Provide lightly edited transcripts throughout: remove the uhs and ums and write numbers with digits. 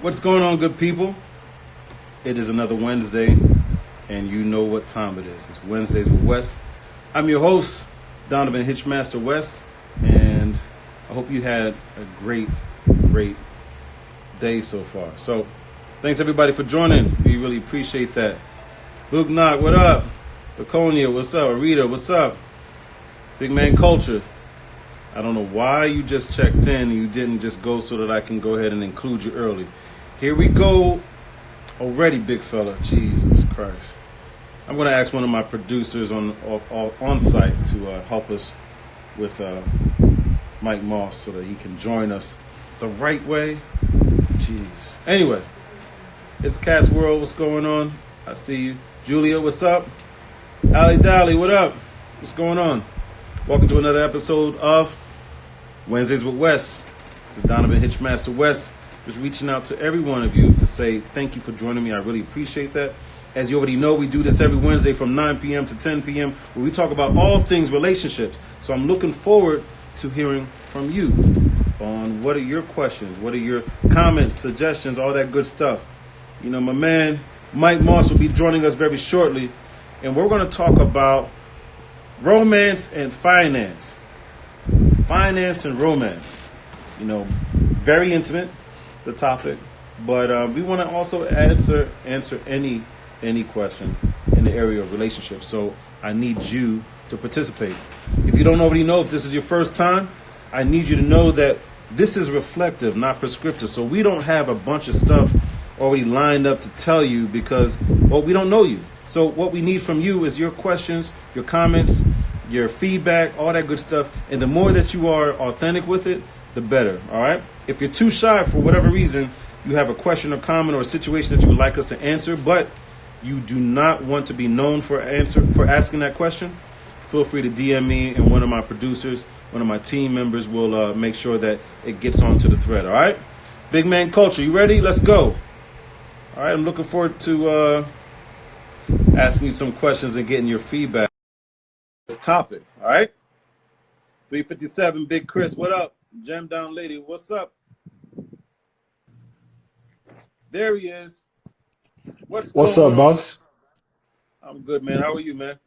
What's going on, good people? It is another Wednesday, and you know what time it is. It's Wednesdays with West. I'm your host, Donovan Hitchmaster West, and I hope you had a great day so far. So, thanks everybody for joining. We really appreciate that. Luke Knock, what up? Laconia, what's up? Rita, what's up? Big Man Culture. I don't know why you just checked in and you didn't just go so that I can go ahead and include you early. Here we go already, big fella. Jesus Christ. I'm going to ask one of my producers on site to help us with Mike Moss so that he can join us the right way. Jeez. Anyway, it's Cat's World. What's going on? I see you. Julia, what's up? Allie Dolly, what up? What's going on? Welcome to another episode of Wednesdays with Wes. This is Donovan Hitchmaster West. Just reaching out to every one of you to say thank you for joining me. I really appreciate that. As you already know, we do this every Wednesday from 9 p.m. to 10 p.m. where we talk about all things relationships. So I'm looking forward to hearing from you on what are your questions, what are your comments, suggestions, all that good stuff. You know, my man Mike Moss will be joining us very shortly, and we're going to talk about romance and finance. Finance and romance. You know, very intimate, the topic, but we want to also answer any question in the area of relationships. So I need you to participate. If you don't already know, if this is your first time, I need you to know that this is reflective, not prescriptive. So we don't have a bunch of stuff already lined up to tell you because, well, we don't know you. So what we need from you is your questions, your comments, your feedback, all that good stuff. And the more that you are authentic with it, the better. All right. If you're too shy for whatever reason, you have a question or comment or a situation that you would like us to answer, but you do not want to be known for asking that question, feel free to DM me, and one of my producers, one of my team members will make sure that it gets onto the thread. All right. Big Man Culture, you ready? Let's go. All right. I'm looking forward to asking you some questions and getting your feedback. This topic. All right. 357, Big Chris, what up? Jam Down Lady, what's up? There he is. What's up, boss? I'm good, man. How are you, man?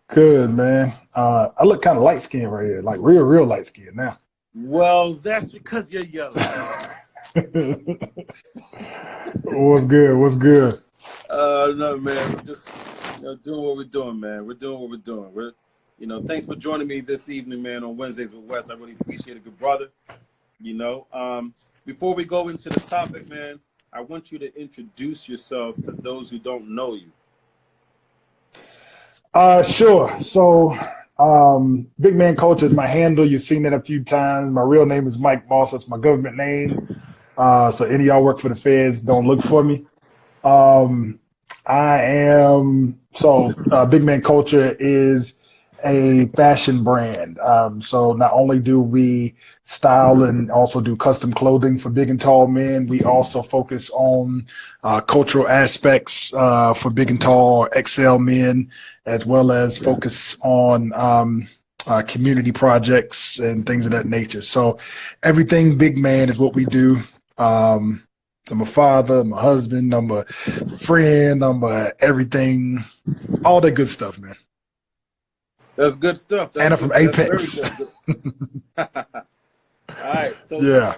Good, man. I look kind of light skinned right here, like real light skinned now. Well, that's because you're yellow. What's good? What's good? No, man. We're just doing what we're doing, man. We're doing what we're doing. Thanks for joining me this evening, man, on Wednesdays with Wes. I really appreciate it, good brother. Before we go into the topic, man, I want you to introduce yourself to those who don't know you. Sure. So, Big Man Culture is my handle. You've seen it a few times. My real name is Mike Moss. That's my government name. So any of y'all work for the feds, don't look for me. Big Man Culture is a fashion brand. So not only do we style and also do custom clothing for big and tall men, we also focus on cultural aspects for big and tall XL men, as well as focus on community projects and things of that nature. So everything big man is what we do. I'm a father, I'm a husband, I'm a friend, I'm a everything, all that good stuff, man. That's good stuff. And I'm from Apex. All right. So yeah.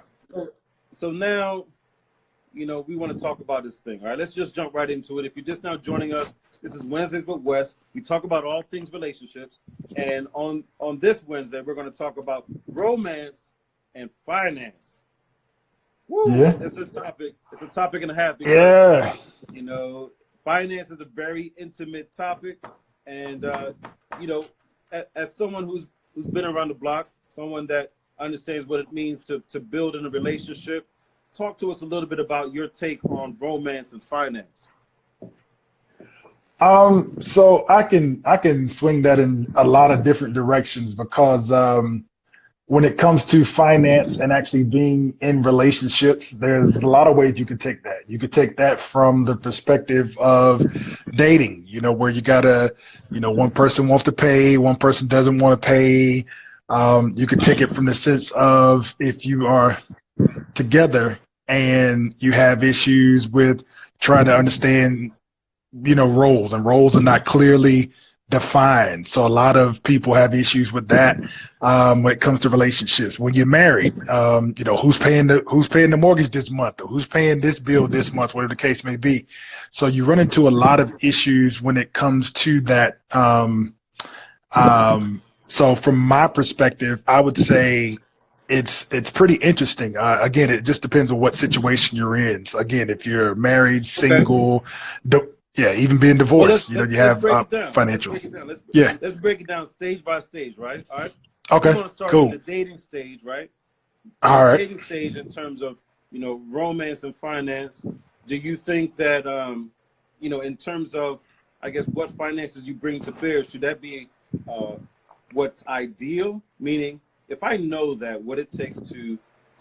So now, we want to talk about this thing. All right. Let's just jump right into it. If you're just now joining us, this is Wednesdays with Wes. We talk about all things relationships. And on this Wednesday, we're going to talk about romance and finance. Woo, yeah. It's a topic. It's a topic and a half. Because, finance is a very intimate topic. And, as someone who's been around the block, someone that understands what it means to build in a relationship, talk to us a little bit about your take on romance and finance. So I can swing that in a lot of different directions because when it comes to finance and actually being in relationships, there's a lot of ways you could take that. You could take that from the perspective of dating, where you gotta, one person wants to pay, one person doesn't want to pay. You could take it from the sense of if you are together and you have issues with trying to understand, roles, and roles are not clearly defined. So a lot of people have issues with that when it comes to relationships. When you're married, who's paying the mortgage this month, or who's paying this bill this month, whatever the case may be. So you run into a lot of issues when it comes to that. So from my perspective, I would say it's pretty interesting. Again, it just depends on what situation you're in. So again, if you're married, Okay. single, yeah, even being Well, divorced, you let's have break it down. financial. Let's break it down. Yeah. Let's break it down stage by stage, right? All right. We're Okay. going to start in Cool. the dating stage, right? In All the right. dating stage, in terms of romance and finance, do you think that in terms of, I guess, what finances you bring to bear, should that be what's ideal? Meaning, if I know that what it takes to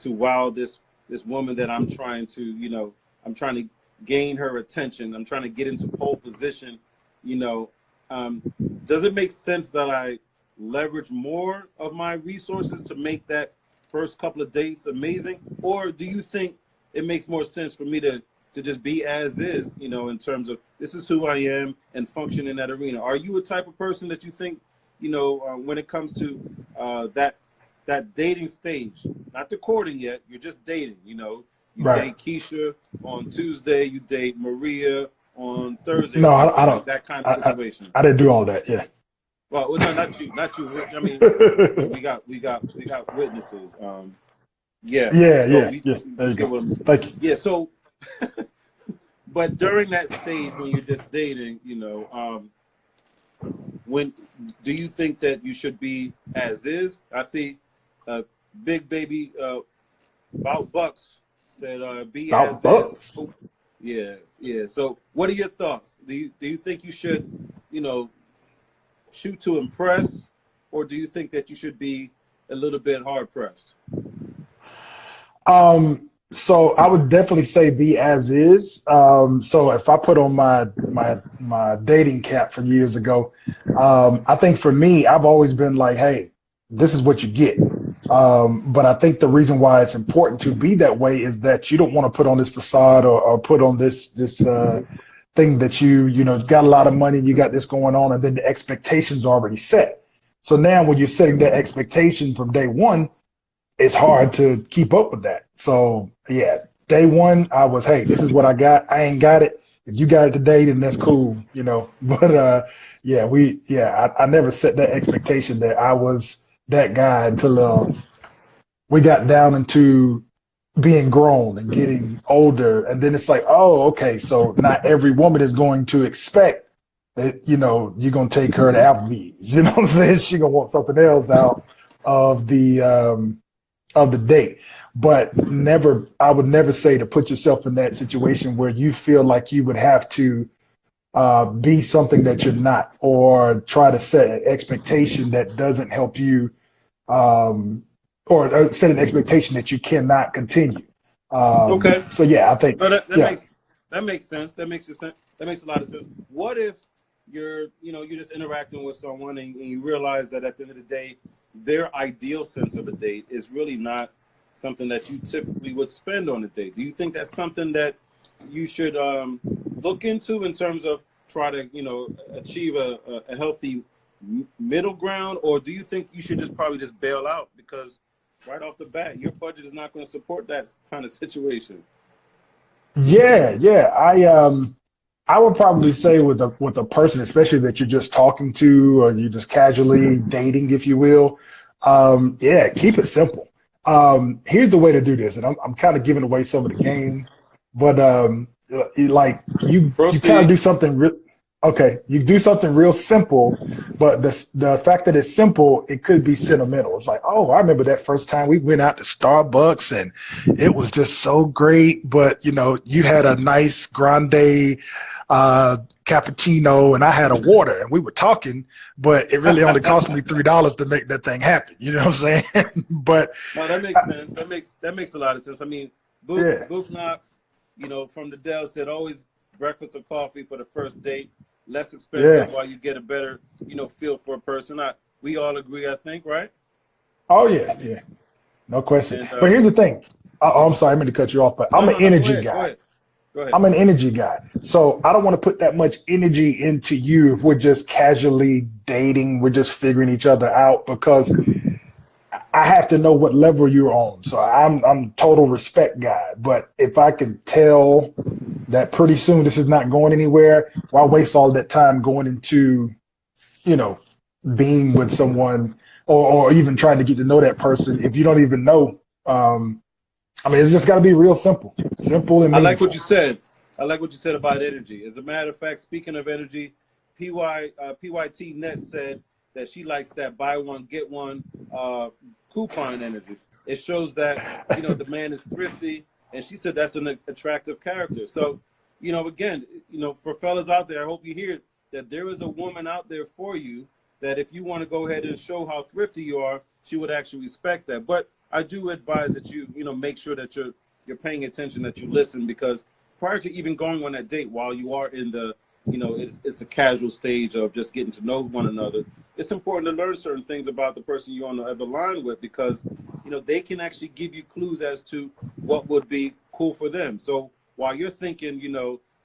wow this woman that I'm trying to I'm trying to gain her attention, I'm trying to get into pole position, does it make sense that I leverage more of my resources to make that first couple of dates amazing? Or do you think it makes more sense for me to just be as is, in terms of this is who I am and function in that arena? Are you a type of person that you think, when it comes to that dating stage, not the courting yet, you're just dating, you Right. date Keisha on Tuesday, you date Maria on Thursday, or No, something I like don't. that kind of I situation? I didn't do all that. Yeah. Well, no, not you. I mean, we got witnesses. Yeah. Yeah. So Yeah. Yeah. There you you get go. what I'm. Thank you. Yeah. So, but during that stage when you're just dating, when do you think that you should be as is? I see, Big Baby about Bucks said, "Be About as is." bucks. Oh, yeah, yeah. So, what are your thoughts? Do you think you should, shoot to impress, or do you think that you should be a little bit hard pressed? So I would definitely say be as is. So if I put on my dating cap from years ago, I think for me, I've always been like, hey, this is what you get. But I think the reason why it's important to be that way is that you don't want to put on this facade, or put on this thing that got a lot of money, you got this going on, and then the expectations are already set. So now when you're setting that expectation from day one, it's hard to keep up with that. So yeah, day one, I was, hey, this is what I got. I ain't got it. If you got it today, then that's cool. But I never set that expectation that I was that guy until we got down into being grown and getting older. And then it's like, oh, okay, so not every woman is going to expect that, you're gonna take her to Applebee's. You know what I'm saying? She gonna want something else out of the date. But I would never say to put yourself in that situation where you feel like you would have to be something that you're not, or try to set an expectation that doesn't help you, or set an expectation that you cannot continue. Okay. So yeah, I think No, that yeah. makes sense. That makes sense. That makes a lot of sense. What if you're just interacting with someone, and you realize that at the end of the day, their ideal sense of a date is really not something that you typically would spend on a date? Do you think that's something that you should look into in terms of try to achieve a healthy middle ground, or do you think you should probably just bail out because right off the bat your budget is not going to support that kind of situation? Yeah. I would probably say with a person, especially that you're just talking to, or you're just casually dating, if you will. Yeah, keep it simple. Here's the way to do this, and I'm kind of giving away some of the game, but like you kind of Proceed. do something real. Okay, you do something real simple, but the fact that it's simple, it could be sentimental. It's like, oh, I remember that first time we went out to Starbucks and it was just so great. But you had a nice grande cappuccino and I had a water, and we were talking, but it really only cost me $3 to make that thing happen. You know what I'm saying? But No, that makes sense. That makes a lot of sense. I mean, yeah, Booknock, from the Dell said always breakfast or coffee for the first date, less expensive yeah. while you get a better, feel for a person. We all agree, I think, right? Oh yeah, yeah. No question. And But here's the thing. I'm sorry, I meant to cut you off, but No, I'm an no, no. Go energy ahead. Go guy. ahead. Go ahead. I'm an energy guy. So I don't want to put that much energy into you if we're just casually dating, we're just figuring each other out, because I have to know what level you're on. So I'm total respect guy. But if I can tell that pretty soon this is not going anywhere, why waste all that time going into, you know, being with someone, or even trying to get to know that person if you don't even know? I mean, it's just got to be real simple, simple and I like what meaningful. you said. I like what you said about energy. As a matter of fact, speaking of energy, PYT Net said that she likes that buy one get one coupon energy. It shows that the man is thrifty, and she said that's an attractive character. So, again, for fellas out there, I hope you hear that there is a woman out there for you. That if you want to go ahead and show how thrifty you are, she would actually respect that. But I do advise that you make sure that you're paying attention, that you listen, because prior to even going on that date, while you are in the it's a casual stage of just getting to know one another, it's important to learn certain things about the person you're on the other line with, because they can actually give you clues as to what would be cool for them. So while you're thinking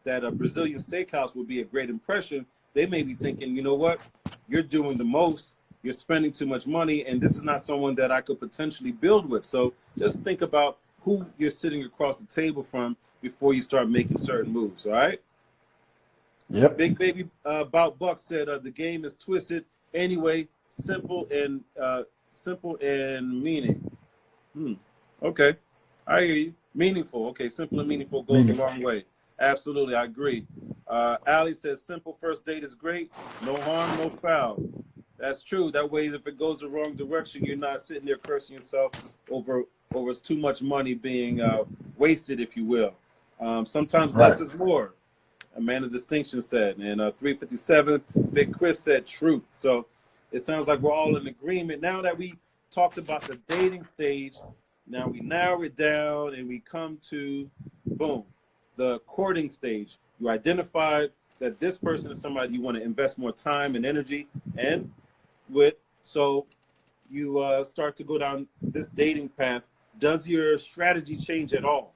that a Brazilian steakhouse would be a great impression, they may be thinking, what, you're doing the most, you're spending too much money, and this is not someone that I could potentially build with. So just think about who you're sitting across the table from before you start making certain moves. All right. Yep. Big Baby About Buck said the game is twisted anyway, simple and meaning. Okay, I hear you. Meaningful. Okay, simple and meaningful goes a Meaningful. long way. Absolutely, I agree. Ali says simple first date is great. No harm, no foul. That's true. That way, if it goes the wrong direction, you're not sitting there cursing yourself over too much money being wasted, if you will. Sometimes Right. less is more. A man of distinction said, and 357, Big Chris said truth. So it sounds like we're all in agreement. Now that we talked about the dating stage, now we narrow it down and we come to, boom, the courting stage. You identified that this person is somebody you want to invest more time and energy and with. So you start to go down this dating path. Does your strategy change at all?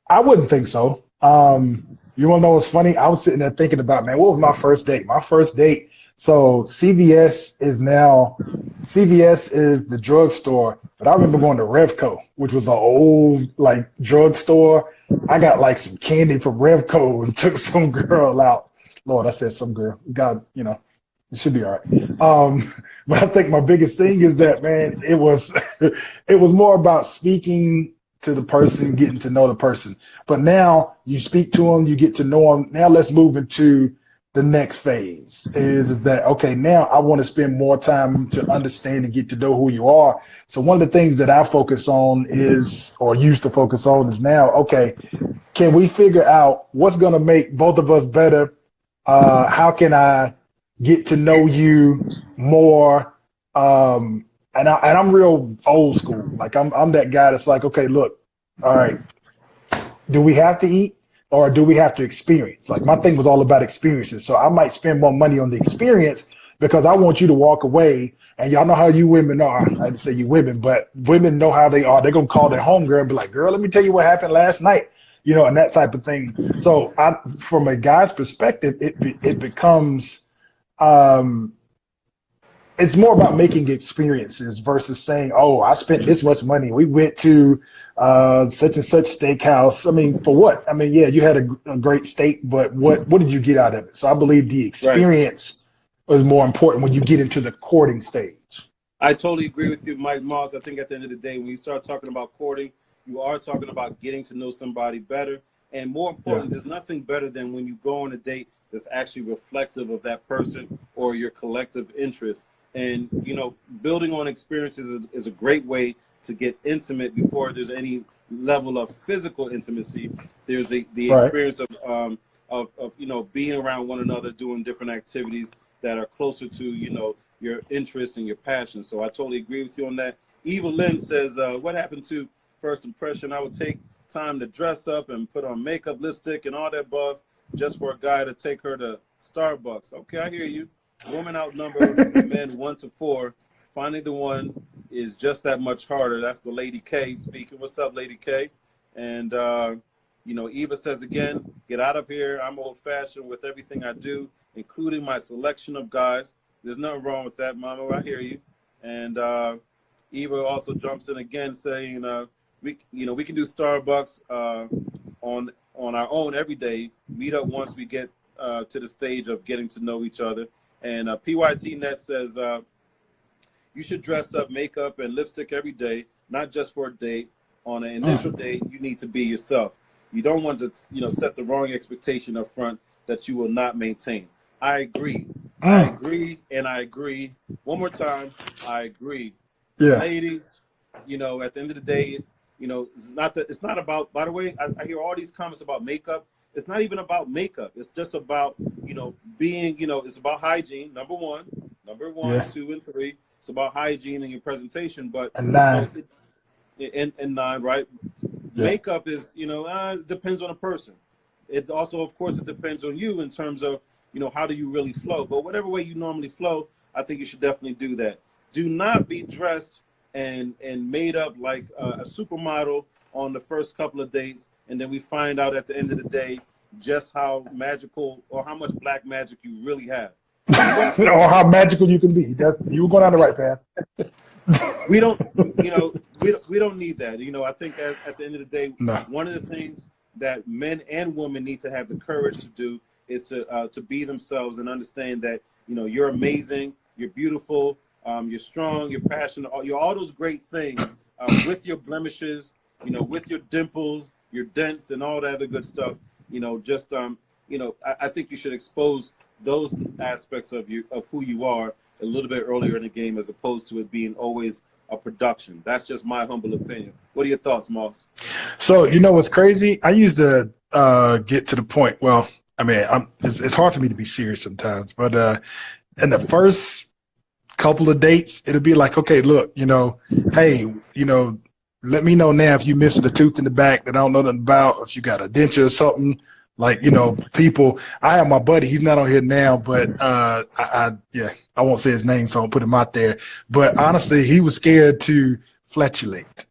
I wouldn't think so. You want to know what's funny? I was sitting there thinking about, man, what was my first date? My first date. So CVS is the drugstore, but I remember going to Revco, which was an old like drugstore. I got like some candy from Revco and took some girl out. Lord, I said some girl. God, it should be all right. But I think my biggest thing is that, man, it was it was more about speaking to the person, getting to know the person. But now you speak to them, you get to know them. Now let's move into the next phase. Is that okay? Now I want to spend more time to understand and get to know who you are. So one of the things that I focus on is, or used to focus on, is now, okay, can we figure out what's going to make both of us better? How can I get to know you more? And I'm real old school. Like I'm that guy that's like, okay, look, all right, do we have to eat or do we have to experience? Like my thing was all about experiences. So I might spend more money on the experience because I want you to walk away. And y'all know how you women are. I didn't say you women, but women know how they are. They're gonna call their homegirl and be like, girl, let me tell you what happened last night. And that type of thing. So from a guy's perspective, it becomes um it's more about making experiences versus saying, "Oh, I spent this much money. We went to such and such steakhouse." I mean, for what? I mean, yeah, you had a great steak, but what did you get out of it? So I believe the Right. experience is more important when you get into the courting stage. I totally agree with you, Mike Moss. I think at the end of the day, when you start talking about courting, you are talking about getting to know somebody better. And more Yeah. important, there's nothing better than when you go on a date that's actually reflective of that person or your collective interest. And, building on experiences is a great way to get intimate before there's any level of physical intimacy. There's the Right. experience of being around one another, doing different activities that are closer to, your interests and your passions. So I totally agree with you on that. Eva Lynn says, what happened to first impression? I would take time to dress up and put on makeup, lipstick, and all that above just for a guy to take her to Starbucks. Okay, I hear you. Women outnumber men 1 to 4. Finding the one is just that much harder. That's the Lady K speaking. What's up, Lady K? And, you know, Eva says again, get out of here. I'm old-fashioned with everything I do, including my selection of guys. There's nothing wrong with that, Mama. I hear you. And Eva also jumps in again saying, we can do Starbucks on our own every day. Meet up once we get to the stage of getting to know each other. And PYT Net says, you should dress up, makeup, and lipstick every day, not just for a date. On an initial date, you need to be yourself. You don't want to, set the wrong expectation up front that you will not maintain. I agree. I agree, and I agree. One more time, I agree. Yeah. Ladies, at the end of the day, it's not about, by the way, I hear all these comments about makeup. It's not even about makeup. It's just about, being, it's about hygiene, number one, Yeah. 2, and 3. It's about hygiene and your presentation, but And 9. And 9, right? Yeah. Makeup is, depends on a person. It also, of course, it depends on you in terms of, how do you really flow? But whatever way you normally flow, I think you should definitely do that. Do not be dressed and made up like a supermodel on the first couple of dates, and then we find out at the end of the day just how magical or how much black magic you really have. Or how magical you can be. You were going down the right path. We don't, we don't need that. I think at the end of the day, one of the things that men and women need to have the courage to do is to be themselves and understand that, you're amazing, you're beautiful, you're strong, you're passionate, you're all those great things with your blemishes, with your dimples, your dents, and all that other good stuff. I think you should expose those aspects of who you are a little bit earlier in the game, as opposed to it being always a production. That's just my humble opinion. What are your thoughts, Moss? So, what's crazy? I used to get to the point. Well, I mean, it's hard for me to be serious sometimes, but in the first couple of dates, it'll be like, okay, look, hey, let me know now if you missing a tooth in the back that I don't know nothing about, if you got a denture or something. Like, people, I have my buddy, he's not on here now, but I won't say his name, so I won't put him out there. But honestly, he was scared to flatulate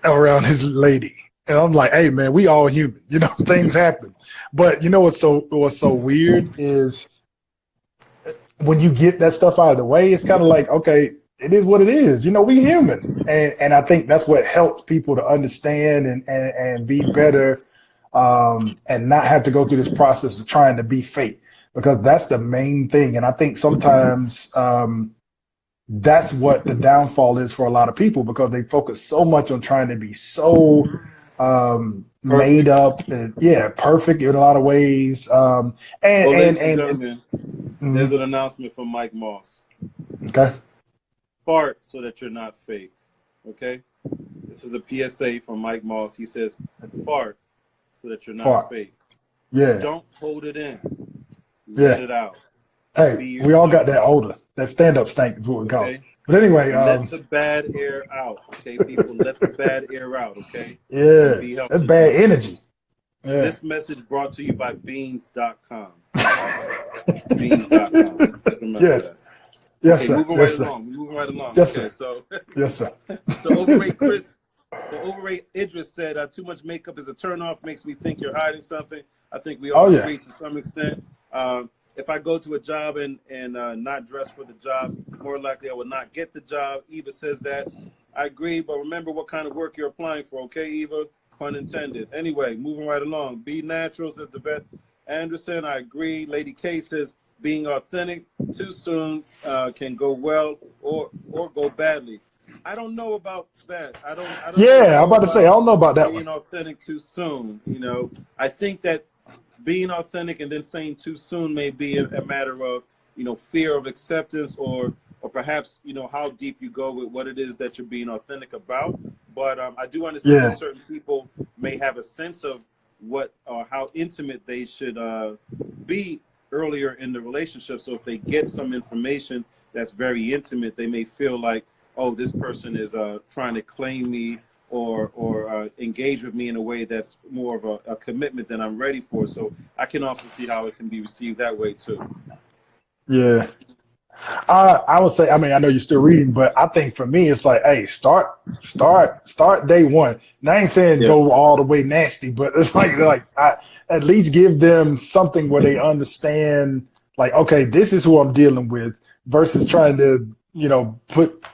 around his lady. And I'm like, hey man, we all human, things happen. But what's so weird is when you get that stuff out of the way, it's kind of like, okay, it is what it is. We human. And I think that's what helps people to understand and be better. And not have to go through this process of trying to be fake, because that's the main thing. And I think sometimes that's what the downfall is for a lot of people, because they focus so much on trying to be so made up and perfect in a lot of ways. There's an announcement from Mike Moss. Okay. Fart so that you're not fake. Okay. This is a PSA from Mike Moss. He says, fart so that you're not fake. Yeah. Don't hold it in. Let it out. Hey, we all got that odor. That stand-up stank is what we call it. But anyway, let the bad air out. Okay, people, let the bad air out. Okay. Yeah. That's bad energy. Yeah. This message brought to you by Beans.com. Beans.com. Yes. That. Yes, okay, sir. Moving right along. Yes, okay, sir. So, yes, sir. The overrate Idris said, too much makeup is a turnoff, makes me think you're hiding something. I think we all agree to some extent. If I go to a job and not dress for the job, more likely I will not get the job. Eva says that. I agree, but remember what kind of work you're applying for, okay, Eva? Pun intended. Anyway, moving right along. Be natural, says the vet. Anderson, I agree. Lady K says, being authentic too soon can go well or go badly. I don't know about that. I don't I'm about to say, I don't know about that being authentic too soon. I think that being authentic and then saying too soon may be a matter of, fear of acceptance or perhaps, how deep you go with what it is that you're being authentic about. But I do understand that certain people may have a sense of what or how intimate they should be earlier in the relationship. So if they get some information that's very intimate, they may feel like, oh, this person is trying to claim me or engage with me in a way that's more of a commitment than I'm ready for. So I can also see how it can be received that way too. Yeah. I would say, I mean, I know you're still reading, but I think for me, it's like, hey, start day one. And I ain't saying Yeah. go all the way nasty, but it's like I at least give them something where they understand, like, okay, this is who I'm dealing with, versus trying to, put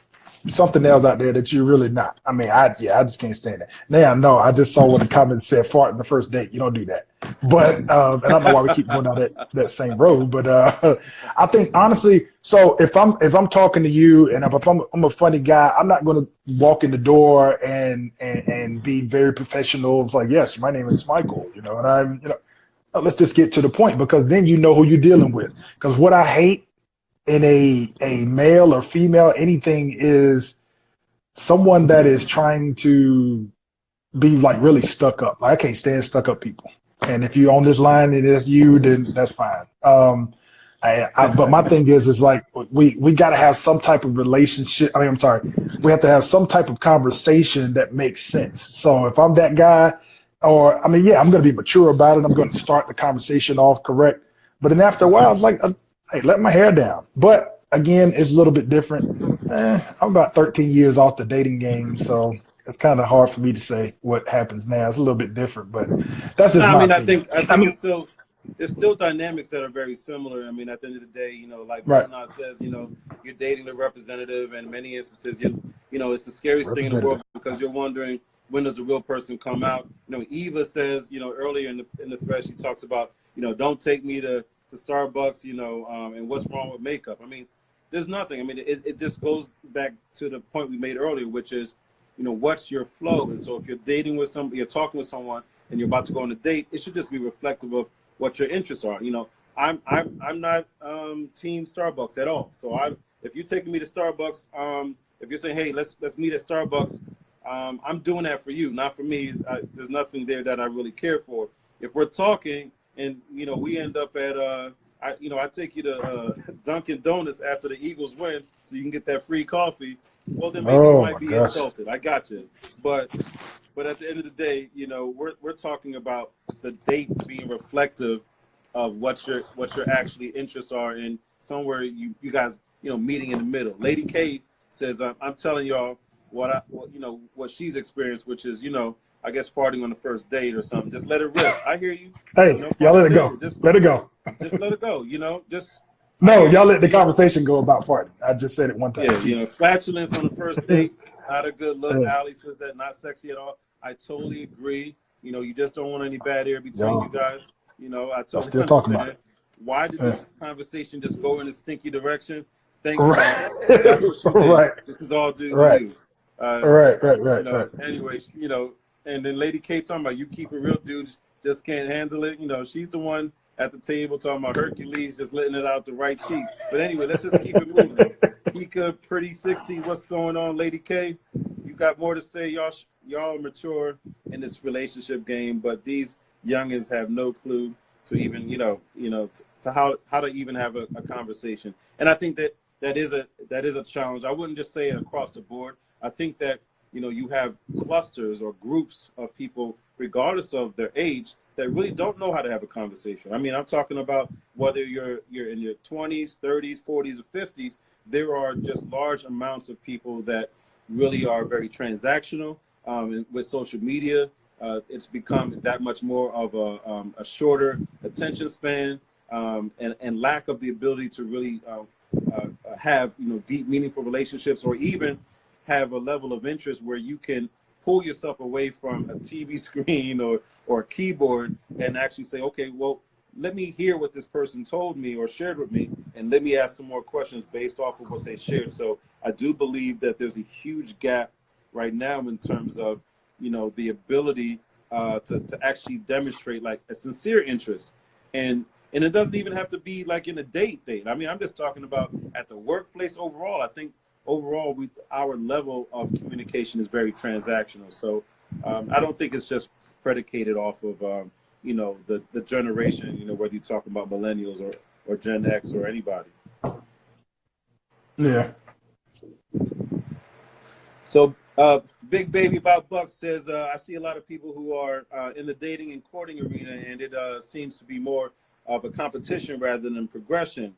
something else out there that you're really not. I mean, I just can't stand that. Now, no, I just saw what the comments said, fart in the first date. You don't do that. But and I don't know why we keep going down that same road. But I think honestly, so if I'm talking to you and if I'm a funny guy, I'm not going to walk in the door and be very professional. It's like, yes, my name is Michael, and I'm, let's just get to the point, because then you know who you're dealing with. Because what I hate in a male or female anything is someone that is trying to be like really stuck up. Like, I can't stand stuck up people. And if you're on this line and it's you, then that's fine. But my thing is like we got to have some type of relationship. I mean, I'm sorry, we have to have some type of conversation that makes sense. So if I'm that guy, or I mean, yeah, I'm going to be mature about it. I'm going to start the conversation off correct. But then after a while, it's like, hey, let my hair down. But again, it's a little bit different. I'm about 13 years off the dating game, so it's kind of hard for me to say what happens now. It's a little bit different, but that's No, just I my mean, I opinion. think I I think mean, it's still dynamics that are very similar. I mean, at the end of the day, like right, Booknot says, you're dating the representative, and in many instances, it's the scariest thing in the representative. world, because you're wondering, when does a real person come out. Eva says, earlier in the thread, she talks about, don't take me to Starbucks, and what's wrong with makeup. I mean, there's nothing. I mean, it just goes back to the point we made earlier, which is, what's your flow? And so if you're dating with somebody, you're talking with someone, and you're about to go on a date, it should just be reflective of what your interests are. I'm not team Starbucks at all. So if you're taking me to Starbucks, if you're saying, hey, let's meet at Starbucks, I'm doing that for you, not for me. There's nothing there that I really care for. If we're talking and we end up at I take you to Dunkin' Donuts after the Eagles win, so you can get that free coffee. Well, then maybe you Oh might my be gosh. insulted. I got you, but at the end of the day, we're talking about the date being reflective of what your actually interests are, and somewhere you guys meeting in the middle. Lady K says, I'm telling y'all what she's experienced, which is I guess farting on the first date or something. Just let it rip. I hear you. Hey, No y'all pun let it go. intended. Let it go. Just let it go. Just I No, hear y'all you. let the conversation go about farting. I just said it one time. Yeah, Jesus. flatulence on the first date, not a good look. Uh, Allie says that, not sexy at all. I totally agree. You just don't want any bad air between you y'all, guys. I y'all totally still talking about understand. it. Why did Uh, this conversation just go in a stinky direction? Thanks, Mark. right, That's what you did. right, This is all due to right, you. Uh, right. anyways, and then Lady K talking about, you keep it real, dudes just can't handle it. She's the one at the table talking about Hercules just letting it out the right cheek. But anyway, let's just keep it moving. Kika, Pretty 60, what's going on, Lady K? You got more to say. Y'all are mature in this relationship game, but these youngins have no clue to even, to how to even have a conversation. And I think that is a challenge. I wouldn't just say it across the board. I think that you have clusters or groups of people, regardless of their age, that really don't know how to have a conversation. I mean, I'm talking about whether you're in your 20s, 30s, 40s, or 50s. There are just large amounts of people that really are very transactional. And with social media, it's become that much more of a shorter attention span, and lack of the ability to really have deep, meaningful relationships, or even have a level of interest where you can pull yourself away from a TV screen or a keyboard and actually say, okay, well, let me hear what this person told me or shared with me, and let me ask some more questions based off of what they shared. So I do believe that there's a huge gap right now in terms of, the ability to actually demonstrate like a sincere interest. And it doesn't even have to be like in a date. I mean, I'm just talking about at the workplace overall. I think overall our level of communication is very transactional. So I don't think it's just predicated off of the generation, whether you're talking about millennials or Gen X or anybody. Yeah. So Big Baby About Buck says, I see a lot of people who are in the dating and courting arena, and it seems to be more of a competition rather than progression.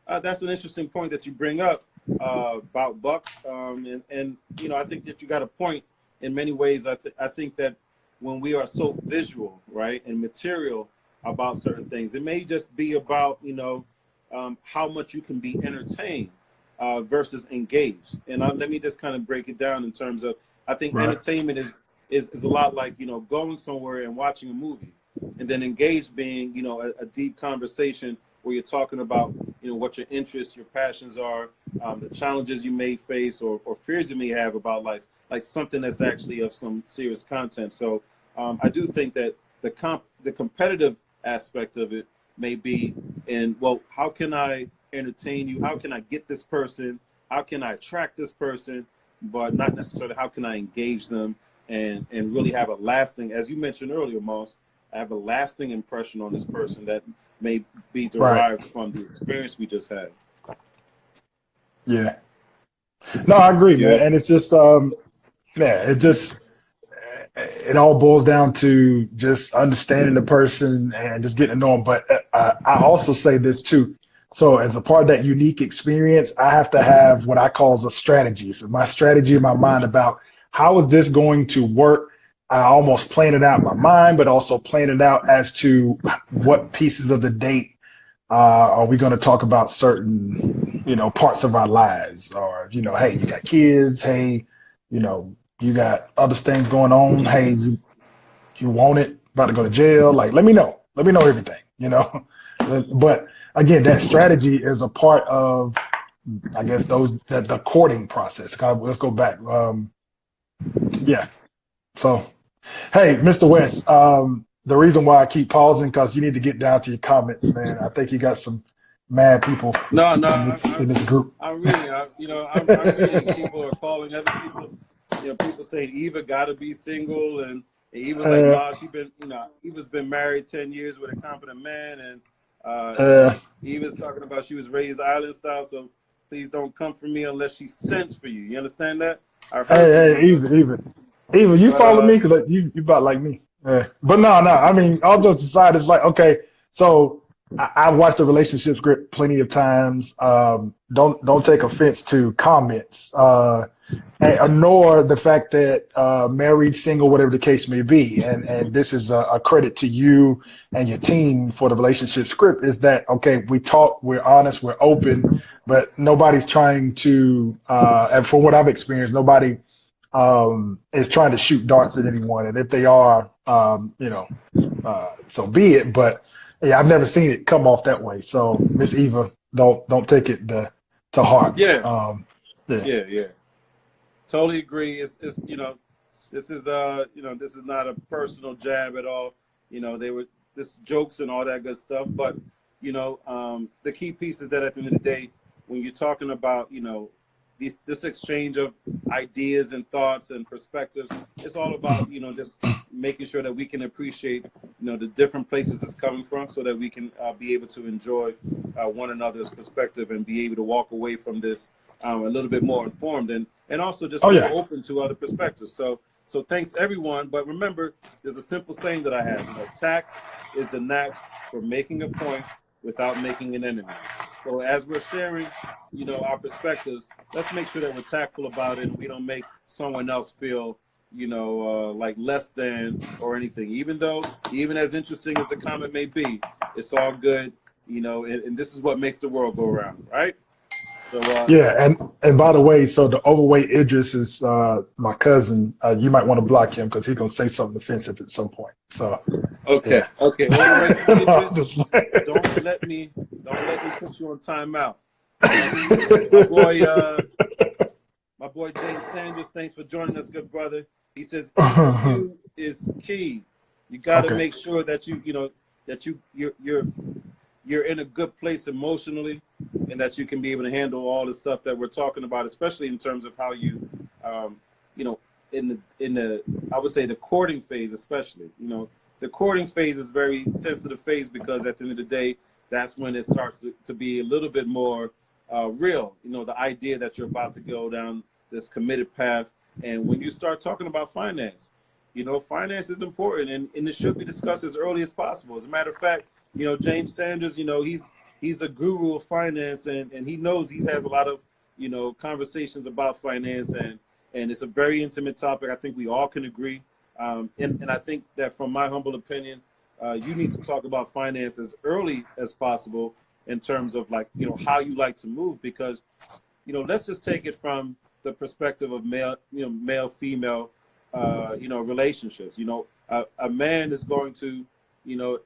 That's an interesting point that you bring up about Bucks, and you know, I think that you got a point in many ways. I think that when we are so visual, right, and material about certain things, it may just be about, you know, how much you can be entertained versus engaged. And let me just kind of break it down in terms of, I think entertainment is a lot like, you know, going somewhere and watching a movie, and then engaged being, you know, a deep conversation where you're talking about, you know, what your interests, your passions are, the challenges you may face, or fears you may have about life, like something that's actually of some serious content. So I do think that the competitive aspect of it may be in, well, how can I entertain you? How can I get this person? How can I attract this person? But not necessarily how can I engage them and really have a lasting, as you mentioned earlier, Moss, have a lasting impression on this person that may be derived from the experience we just had. Yeah. No, I agree, man. And it's just, it all boils down to just understanding the person and just getting to know them. But I also say this too. So as a part of that unique experience, I have to have what I call the strategy. So my strategy in my mind about how is this going to work? I almost plan it out in my mind, but also plan it out as to what pieces of the date are we going to talk about certain, you know, parts of our lives, or, you know, hey, you got kids, hey, you know, you got other things going on, hey, you want it, about to go to jail, like let me know everything, you know. But again, that strategy is a part of, I guess, the courting process. Let's go back. Yeah. So, hey, Mr. West, the reason why I keep pausing, because you need to get down to your comments, man. I think you got some mad people in this group. I'm reading. I'm reading. People are calling other people. You know, people saying Eva got to be single, and Eva's like, nah, Eva's been married 10 years with a competent man, and Eva's talking about she was raised island style, so please don't come for me unless she sends for you. You understand that? Hey, Eva, you follow me because you about like me. But no, I mean, all jokes aside, it's like, okay, so I've watched the relationship script plenty of times. Don't take offense to comments, nor the fact that married, single, whatever the case may be. And this is a credit to you and your team for the relationship script, is that, okay, we talk, we're honest, we're open, but nobody's trying to, and from what I've experienced, nobody is trying to shoot darts at anyone. And if they are, so be it. But yeah, I've never seen it come off that way. So Miss Eva, don't take it to heart. Yeah. Yeah. Totally agree. It's you know, this is this is not a personal jab at all. You know, this jokes and all that good stuff. But you know, the key piece is that at the end of the day, when you're talking about, you know, this exchange of ideas and thoughts and perspectives, it's all about, you know, just making sure that we can appreciate, you know, the different places it's coming from, so that we can be able to enjoy one another's perspective and be able to walk away from this a little bit more informed and also just more open to other perspectives. So thanks everyone. But remember, there's a simple saying that I have, you know, tact is the knack for making a point without making an enemy. So as we're sharing, you know, our perspectives, let's make sure that we're tactful about it and we don't make someone else feel, you know, like less than or anything. Even as interesting as the comment may be, it's all good, you know, and this is what makes the world go around, right? So, yeah, and by the way, so the overweight Idris is my cousin. You might want to block him because he's gonna say something offensive at some point. So okay, overweight Idris, don't let me put you on timeout. My boy James Sanders, thanks for joining us, good brother. He says EQ is key. You got to make sure that you're in a good place emotionally, and that you can be able to handle all the stuff that we're talking about, especially in terms of how you, you know, in the I would say the courting phase, especially, you know, the courting phase is very sensitive phase, because at the end of the day, that's when it starts to be a little bit more real. You know, the idea that you're about to go down this committed path, and when you start talking about finance, you know, finance is important, and it should be discussed as early as possible. As a matter of fact, you know, James Sanders, you know, he's he's a guru of finance, and he knows he has a lot of, conversations about finance, and it's a very intimate topic. I think we all can agree. And I think that from my humble opinion, you need to talk about finance as early as possible in terms of like, how you like to move, because, let's just take it from the perspective of male, female, relationships. A man is going to,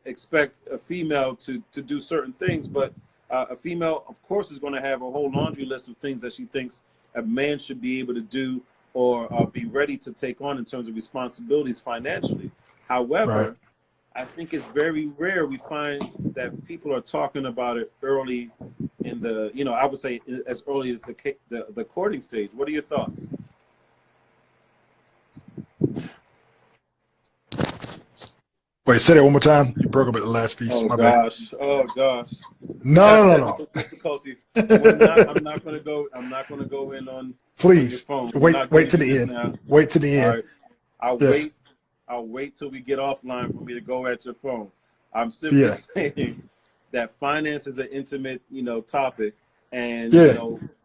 expect a female to do certain things, but a female, of course, is going to have a whole laundry list of things that she thinks a man should be able to do or be ready to take on in terms of responsibilities financially. However, Right. I think it's very rare we find that people are talking about it early in the, I would say as early as the courting stage. What are your thoughts? Wait, say that one more time. You broke up at the last piece. Oh My bad. gosh! Oh gosh! We No, have no, no, technical no. difficulties. I'm not going to go. I'm not going to go in on your Please phone. We're wait. not going Wait to to do the this end. now. Wait to the All end. right. I'll Yes. wait. I'll wait till we get offline for me to go at your phone. I'm simply Yeah. saying that finance is an intimate, topic, and Yeah.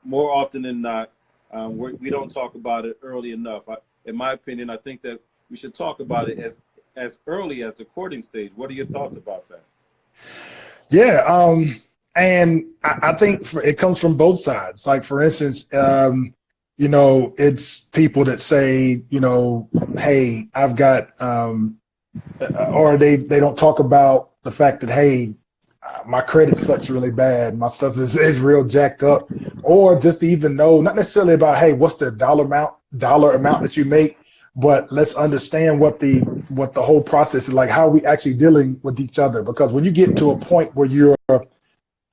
more often than not, we don't talk about it early enough. In my opinion, I think that we should talk about it as early as the courting stage. What are your thoughts about that? Yeah. And I think it comes from both sides. Like, for instance, it's people that say, hey, I've got, or they don't talk about the fact that, hey, my credit sucks really bad. My stuff is real jacked up. Or just to even know, not necessarily about, hey, what's the dollar amount that you make, but let's understand what the whole process is like. How are we actually dealing with each other? Because when you get to a point where you're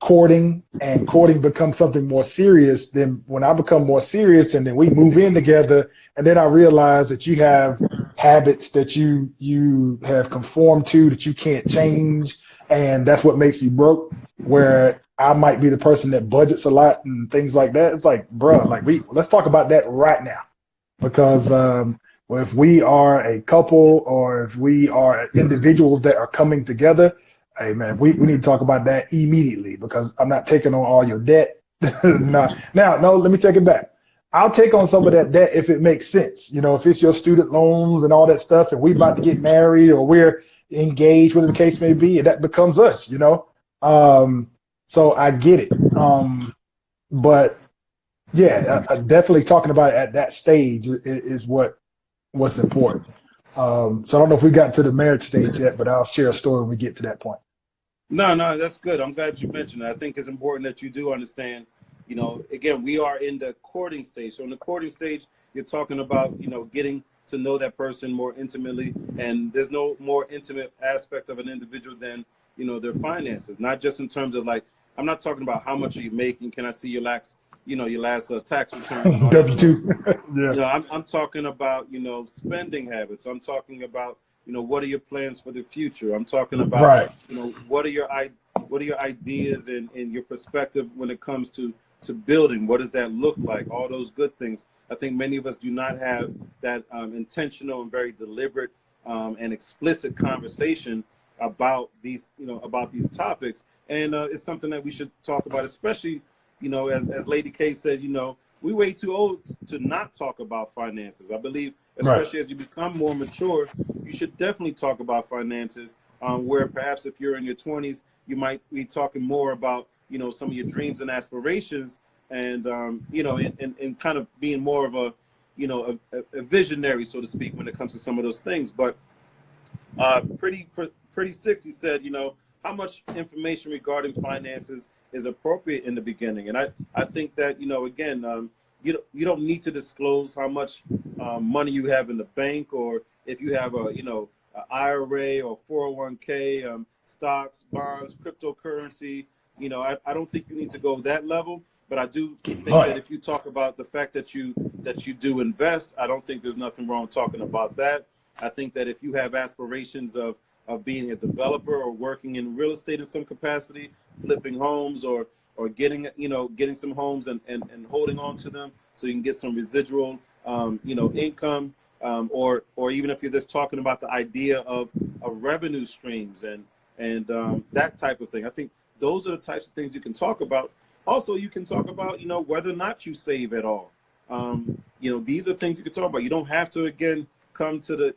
courting and courting becomes something more serious, then when I become more serious and then we move in together, and then I realize that you have habits that you have conformed to that you can't change, and that's what makes you broke, where I might be the person that budgets a lot and things like that. It's like, bruh, like let's talk about that right now. Because well, if we are a couple or if we are individuals that are coming together, hey man, we need to talk about that immediately, because I'm not taking on all your debt. No, now, no, let me take it back. I'll take on some of that debt if it makes sense. If it's your student loans and all that stuff, and we about to get married or we're engaged, whatever the case may be, and that becomes us. So I get it. But yeah, definitely talking about it at that stage is what's important. So I don't know if we got to the marriage stage yet, but I'll share a story when we get to that point. No, that's good. I'm glad you mentioned it. I think it's important that you do understand, again, we are in the courting stage. So in the courting stage, you're talking about, getting to know that person more intimately. And there's no more intimate aspect of an individual than, their finances, not just in terms of like, I'm not talking about how much are you making. Can I see your last tax returns and all that stuff. W-2. Yeah. I'm talking about, spending habits. I'm talking about, what are your plans for the future? I'm talking about, Right. what are your ideas and your perspective when it comes to building? What does that look like? All those good things. I think many of us do not have that intentional and very deliberate and explicit conversation about these topics. And it's something that we should talk about, especially, as Lady K said, we way too old to not talk about finances. I believe, especially as you become more mature, you should definitely talk about finances. Where perhaps if you're in your 20s, you might be talking more about, some of your dreams and aspirations, and and kind of being more of a visionary, so to speak, when it comes to some of those things. But Pretty 60 said, how much information regarding finances is appropriate in the beginning. And I think that, again, you don't need to disclose how much money you have in the bank, or if you have a IRA or 401k, stocks, bonds, cryptocurrency. I don't think you need to go that level. But I do think that if you talk about the fact that you do invest, I don't think there's nothing wrong talking about that. I think that if you have aspirations of being a developer or working in real estate in some capacity, flipping homes or getting some homes and holding on to them so you can get some residual income, or even if you're just talking about the idea of revenue streams and that type of thing. I think those are the types of things you can talk about. Also, you can talk about, whether or not you save at all. These are things you can talk about. You don't have to, again, come to the,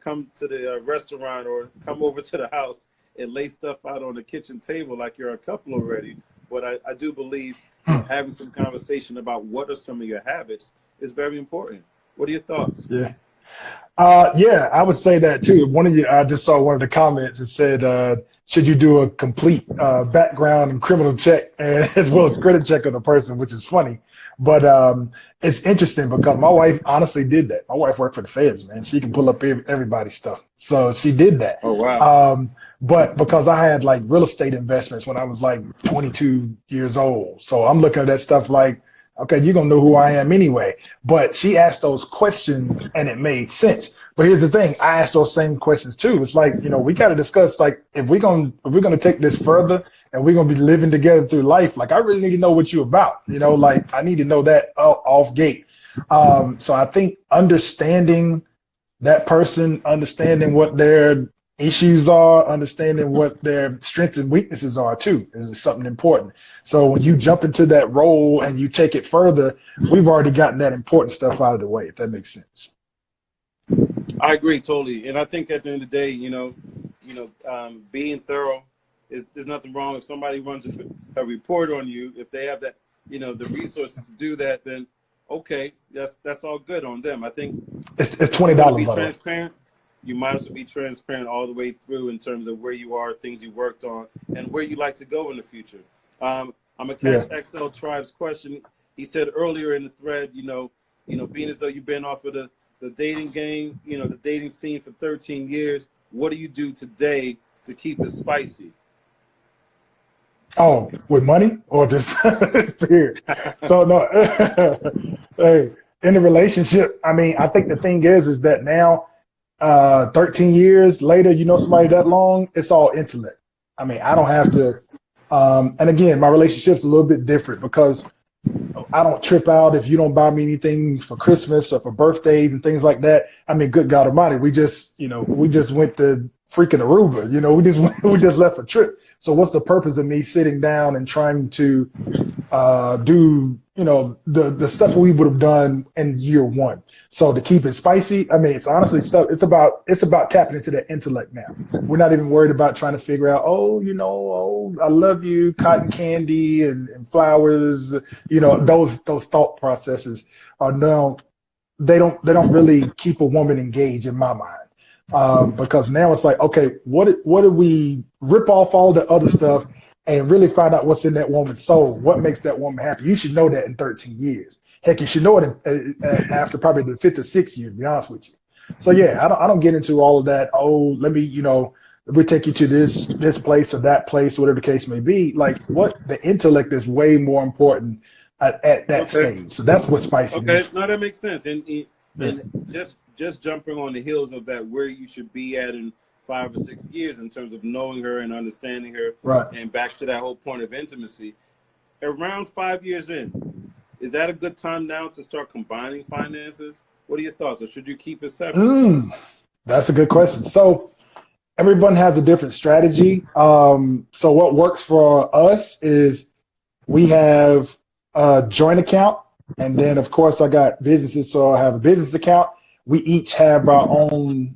come to the restaurant or come over to the house and lay stuff out on the kitchen table like you're a couple already. But I do believe having some conversation about what are some of your habits is very important. What are your thoughts? Yeah. Yeah, I would say that too. I just saw one of the comments that said, should you do a complete background and criminal check and as well as credit check on the person, which is funny. But it's interesting because my wife honestly did that. My wife worked for the feds, man. She can pull up everybody's stuff. So she did that. Oh, wow. But because I had like real estate investments when I was like 22 years old. So I'm looking at that stuff like, okay, you're going to know who I am anyway. But she asked those questions and it made sense. But here's the thing. I asked those same questions too. It's like, we got to discuss, like, if we're going to take this further and we're going to be living together through life, like, I really need to know what you're about. Like, I need to know that off gate. So I think understanding that person, understanding what their issues are, understanding what their strengths and weaknesses are too is something important. So when you jump into that role and you take it further, we've already gotten that important stuff out of the way, if that makes sense. I agree totally. And I think at the end of the day, being thorough there's nothing wrong. If somebody runs a report on you, if they have that, the resources to do that, then okay, that's all good on them. I think it's $20. Be transparent. You might as well be transparent all the way through in terms of where you are, things you worked on, and where you like to go in the future. I'm gonna catch XL Tribe's question. He said earlier in the thread, being as though you've been off of the dating game, the dating scene for 13 years. What do you do today to keep it spicy? Oh, with money or just period? So no, hey, in a relationship, I mean, I think the thing is that now, 13 years later, somebody that long, it's all intellect. I mean, I don't have to, and again, my relationship's a little bit different because I don't trip out if you don't buy me anything for Christmas or for birthdays and things like that. I mean, good God Almighty, we just went to freaking Aruba, we just left a trip. So what's the purpose of me sitting down and trying to do, the stuff we would have done in year one? So to keep it spicy, I mean, it's honestly stuff. It's about tapping into that intellect now. We're not even worried about trying to figure out, I love you, cotton candy and flowers. Those thought processes are now, they don't really keep a woman engaged in my mind. Because now it's like, okay, what do we rip off all the other stuff and really find out what's in that woman's soul? What makes that woman happy? You should know that in 13 years. Heck, you should know it after probably the 5th or 6th year, to be honest with you. So yeah, I don't get into all of that. Oh, let me, we take you to this place or that place, whatever the case may be. Like, what the intellect is way more important at that stage. So that's what's spicy. Okay, no, that makes sense. And just jumping on the heels of that, where you should be at in 5 or 6 years in terms of knowing her and understanding her, right? And back to that whole point of intimacy. Around 5 years in, is that a good time now to start combining finances? What are your thoughts, or should you keep it separate? That's a good question. So everyone has a different strategy. So what works for us is we have a joint account, and then of course I got businesses, so I have a business account. We each have our own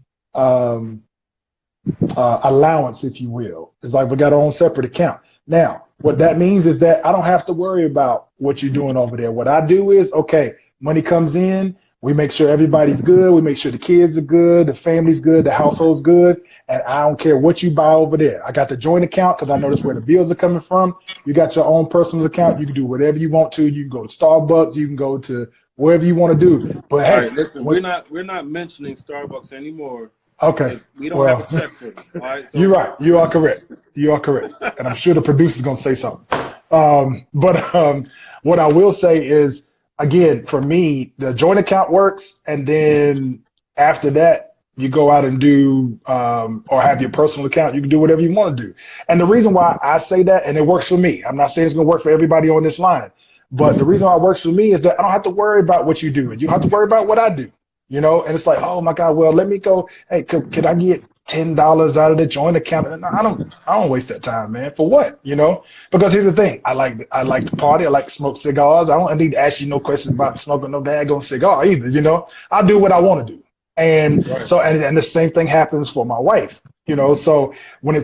allowance, if you will. It's like we got our own separate account. Now, what that means is that I don't have to worry about what you're doing over there. What I do is, okay, money comes in, we make sure everybody's good, we make sure the kids are good, the family's good, the household's good, and I don't care what you buy over there. I got the joint account because I know that's where the bills are coming from. You got your own personal account. You can do whatever you want to. You can go to Starbucks, you can go to wherever you want to do. But hey, right, listen, we're not mentioning Starbucks anymore. Okay. We don't have a check for them. All right. So you're right. You are correct. You are correct. And I'm sure the producer's gonna say something. But what I will say is, again, for me, the joint account works, and then after that, you go out and do or have your personal account. You can do whatever you want to do. And the reason why I say that, and it works for me, I'm not saying it's gonna work for everybody on this line, but the reason why it works for me is that I don't have to worry about what you do, and you don't have to worry about what I do. And it's like, oh my God, well, let me go. Hey, could I get $10 out of the joint account. And I don't waste that time, man. For what? You know? Because here's the thing. I like to party. I like to smoke cigars. I don't need to ask you no questions about smoking no daggone cigar either, you know? I do what I want to do. And Right. so and the same thing happens for my wife, you know. So when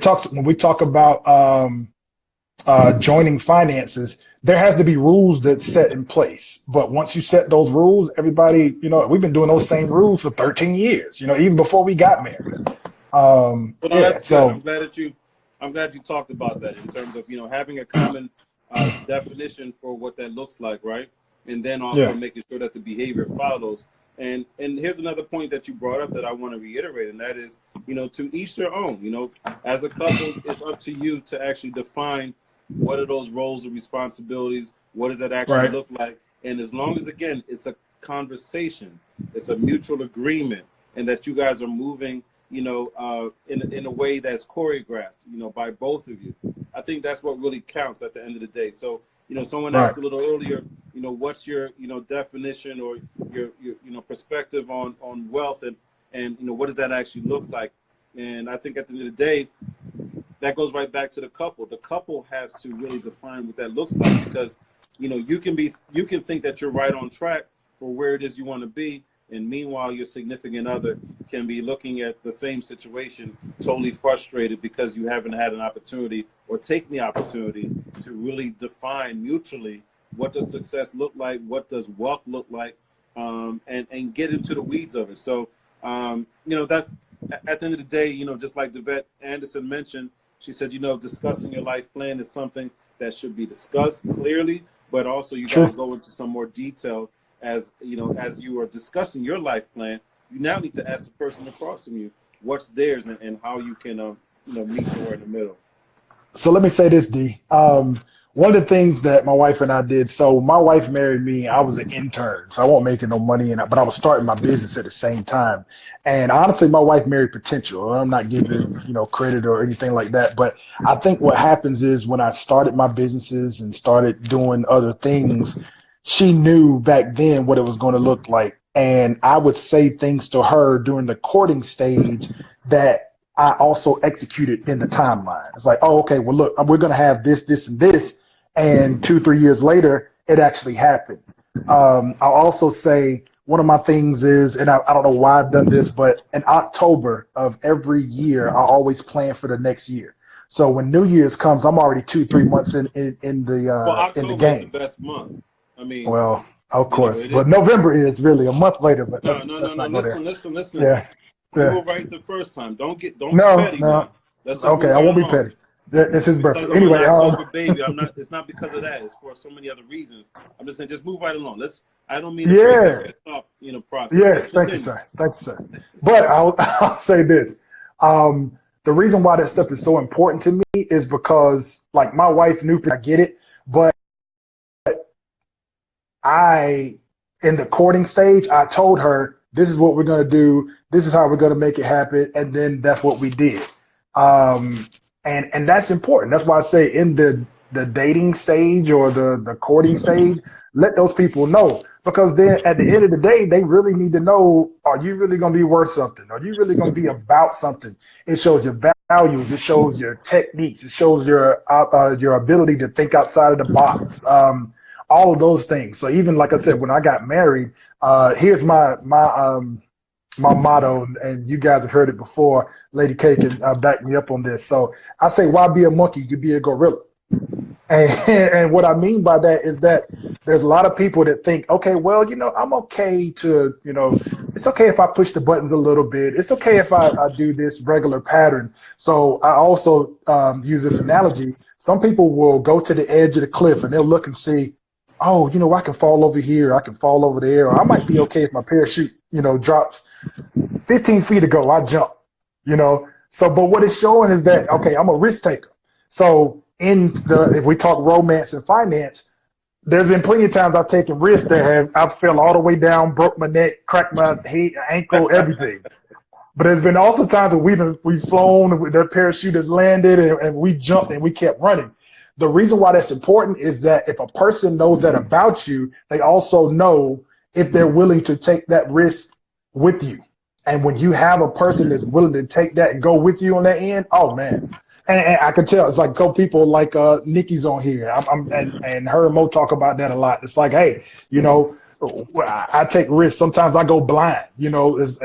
we talk about joining finances, there has to be rules that's set in place. But once you set those rules, everybody, you know, we've been doing those same rules for 13 years, you know, even before we got married. Well, no, Yeah, that's good. so I'm glad you talked about that in terms of, you know, having a common definition for what that looks like, right? And then also yeah, making sure that the behavior follows. And here's another point that you brought up that I want to reiterate, and that is, you know, to each their own. You know, as a couple, it's up to you to actually define what are those roles and responsibilities, what does that actually right, look like, and as long as, again, it's a conversation, it's a mutual agreement, and that you guys are moving, you know, in a way that's choreographed, you know, by both of you. I think that's what really counts at the end of the day. So, you know, someone right. asked a little earlier, you know, what's your, you know, definition or your you know, perspective on wealth, and you know, what does that actually look like? And I think at the end of the day, that goes right back to the couple. The couple has to really define what that looks like, because, you know, you can think that you're right on track for where it is you want to be, and meanwhile your significant other can be looking at the same situation totally frustrated because you haven't had an opportunity or taken the opportunity to really define mutually what does success look like, what does wealth look like, and get into the weeds of it. So you know, that's at the end of the day, you know, just like Devette Anderson mentioned, she said, you know, discussing your life plan is something that should be discussed clearly, but also you got to go into some more detail. As you know, as you are discussing your life plan, you now need to ask the person across from you what's theirs, and how you can you know, meet somewhere in the middle. So let me say this, D. One of the things that my wife and I did, so my wife married me, I was an intern, so I wasn't making no money, but I was starting my business at the same time. And honestly, my wife married potential. I'm not giving, you know, credit or anything like that, but I think what happens is when I started my businesses and started doing other things, she knew back then what it was going to look like. And I would say things to her during the courting stage that I also executed in the timeline. It's like, oh, okay, well, look, we're going to have this, this, and this. And 2-3 years later, it actually happened. I'll also say one of my things is, and I don't know why I've done this, but in October of every year, I always plan for the next year. So when New Year's comes, I'm already 2-3 months in Well, the October is the game. best month. I mean, Well, of you know, course, it but is. November is really a month later. But No, no, no, let's no. not go there. Listen. Yeah, You yeah. were right the first time. Don't be No, petty no. now. Let's just Okay, move I right won't be along. petty. It's Just his because birthday. I'm an Anyway, October baby, I'm not. It's not because of that. It's for so many other reasons. I'm just saying, just move right along. I don't mean to break up yeah, your thought, you know, process. yes. Thank you, Continue. sir. Thank you, sir. But I'll say this. The reason why that stuff is so important to me is because, like, my wife knew, I get it, but in the courting stage, I told her, this is what we're going to do. This is how we're going to make it happen. And then that's what we did. And that's important. That's why I say in the dating stage or the courting stage, let those people know. Because then at the end of the day, they really need to know, are you really going to be worth something? Are you really going to be about something? It shows your values. It shows your techniques. It shows your ability to think outside of the box. All of those things. So even like I said, when I got married, here's my motto, and you guys have heard it before. Lady K can back me up on this. So I say, why be a monkey? You be a gorilla. And what I mean by that is that there's a lot of people that think, okay, well, you know, I'm okay to, you know, it's okay if I push the buttons a little bit. It's okay if I do this regular pattern. So I also use this analogy. Some people will go to the edge of the cliff and they'll look and see, oh, you know, I can fall over here, I can fall over there, or I might be okay if my parachute, you know, drops 15 feet ago, I jump, you know. So, but what it's showing is that, okay, I'm a risk taker. So if we talk romance and finance, there's been plenty of times I've taken risks that I fell all the way down, broke my neck, cracked my head, ankle, everything. But there's been also times where we've flown, the parachute has landed, and we jumped and we kept running. The reason why that's important is that if a person knows that about you, they also know if they're willing to take that risk with you. And when you have a person that's willing to take that and go with you on that end, oh man. And I can tell it's like a couple people like Nikki's on here. And her and Mo talk about that a lot. It's like, hey, you know, I take risks. Sometimes I go blind. You know, it's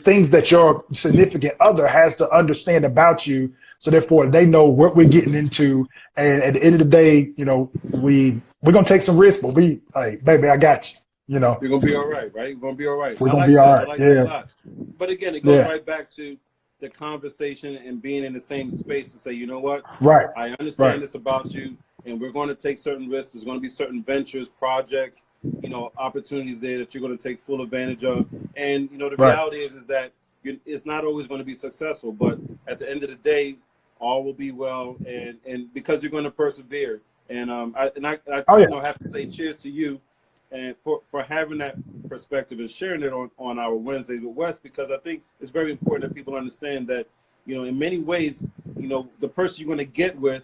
things that your significant other has to understand about you, so therefore they know what we're getting into. And at the end of the day, you know, we're gonna take some risks, but we, like, baby, I got you. You know, You're gonna be all right, right? You're gonna be all right. we're I gonna be like all that. I right. like that a Yeah, lot. But again, it goes yeah, right back to the conversation and being in the same space to say, you know what? right, I right, understand this about you, and we're going to take certain risks. There's going to be certain ventures, projects, you know, opportunities there that you're going to take full advantage of. And you know, the right. reality is that it's not always going to be successful, but at the end of the day, all will be well. And because you're going to persevere. And I Oh you yeah, know, have to say cheers to you, and for having that perspective and sharing it on our Wednesdays with Wes, because I think it's very important that people understand that, you know, in many ways, you know, the person you're going to get with,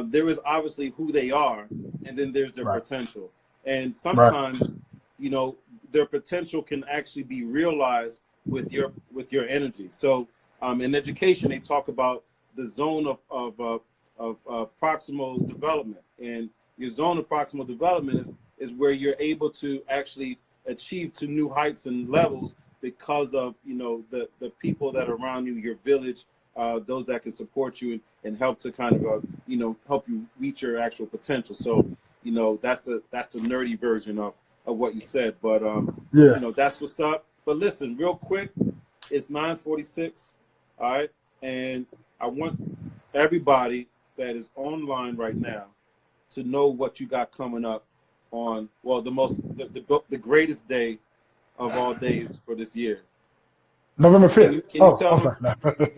there is obviously who they are, and then there's their right, potential. And right, sometimes, you know, their potential can actually be realized with your energy. So in education, they talk about the zone of proximal development, and your zone of proximal development is where you're able to actually achieve to new heights and levels because of, you know, the people that are around you, your village, those that can support you and help to kind of you know, help you reach your actual potential. So, you know, that's the nerdy version of what you said. But yeah. you know, that's what's up. But listen, real quick, it's 9:46. All right, and I want everybody that is online right now to know what you got coming up on, well, the greatest day of all days for this year. November Can 5th. you Oh, tell I'm them? sorry.